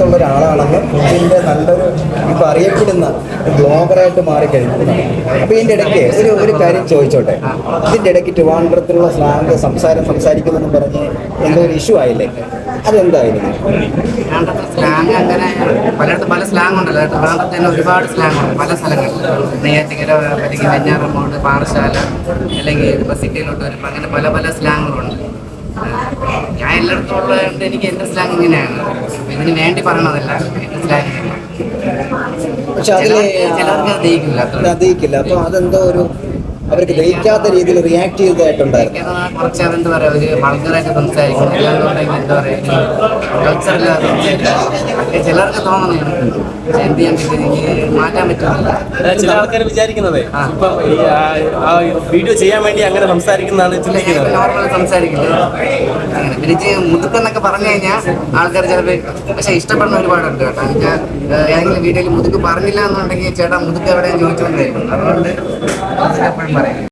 ട്രിവാൻഡ്രത്തുള്ള ഒരാളാണെന്ന് ഫുഡിൻ്റെ നല്ലൊരു ഇപ്പോൾ അറിയപ്പെടുന്ന ബ്ലോഗറായിട്ട് മാറിക്കഴിഞ്ഞതാണ്. അപ്പോൾ ഇതിൻ്റെ ഇടയ്ക്ക് ഒരു കാര്യം ചോദിച്ചോട്ടെ, ഇതിൻ്റെ ഇടയ്ക്ക് ട്രിവാൻഡ്രത്തുള്ള സ്ലാങ് സംസാരിക്കുമെന്ന് പറഞ്ഞ് എന്തോ ഒരു ഇഷ്യൂ ആയില്ലേ, അതെന്തായിരുന്നു? സ്ലാങ് അങ്ങനെ പലയിടത്തും പല സ്ലാങ് ഉണ്ടല്ലോ. ട്രിവാൻഡ്രത്ത് തന്നെ ഒരുപാട് സ്ലാങ് ഉണ്ട് പല സ്ഥലങ്ങളിൽ. നെയ്യാറ്റിൻകര അല്ലെങ്കിൽ വെഞ്ഞാറമ്മൂട്, പാറശാല, അല്ലെങ്കിൽ ഇപ്പോൾ സിറ്റിയിലോട്ട് വരുമ്പോൾ അങ്ങനെ പല പല സ്ലാങ്ങുകളുണ്ട്. ഞാൻ എല്ലായിടത്തും ഉള്ളതുകൊണ്ട് എനിക്ക് എൻ്റെ സ്ലാങ് ഇങ്ങനെയാണ്. ഇതിന് വേണ്ടി പറയണതല്ല, എൻ്റെ സ്ലാങ് പക്ഷെ അതിൽ ചിലർക്ക് ദഹിക്കില്ല. അപ്പോൾ അതെന്തോ ഒരു അവർക്ക് ദഹിക്കാത്ത രീതിയിൽ റിയാക്ട് ചെയ്തതായിട്ടുണ്ടായിരുന്നു. കുറച്ച് അതെന്താ പറയുക, ഒരു വൾഗറായിട്ട് സംസാരിക്കും, അല്ലാന്നുണ്ടെങ്കിൽ എന്താ പറയുക കൾച്ചറില്ലാതെ സംസാരിക്കും. ചിലർക്ക് തോന്നുന്നുണ്ട്, പക്ഷെ എന്ത് ചെയ്യാൻ പറ്റും, എനിക്ക് മാറ്റാൻ പറ്റുന്നില്ല. ചില ആൾക്കാർ വിചാരിക്കുന്നത് ഇപ്പം വീഡിയോ ചെയ്യാൻ വേണ്ടി അങ്ങനെ സംസാരിക്കുന്നതാണ് ചിന്തിക്കുന്നത്. നോർമൽ സംസാരിക്കില്ല അങ്ങനെ പിന്നെ മുതുക്കെന്നൊക്കെ പറഞ്ഞു കഴിഞ്ഞാൽ ആൾക്കാർ ചിലപ്പോൾ പക്ഷെ ഇഷ്ടപ്പെടുന്ന ഒരുപാടുണ്ട് കേട്ടോ. എനിക്ക് ഏതെങ്കിലും വീഡിയോയിൽ മുതുക്ക് പറഞ്ഞില്ല എന്നുണ്ടെങ്കിൽ ചേട്ടാ മുതുക്ക് എവിടെയും ചോദിച്ചുകൊണ്ടായിരിക്കും. അതുകൊണ്ട് എപ്പോഴും പറയും.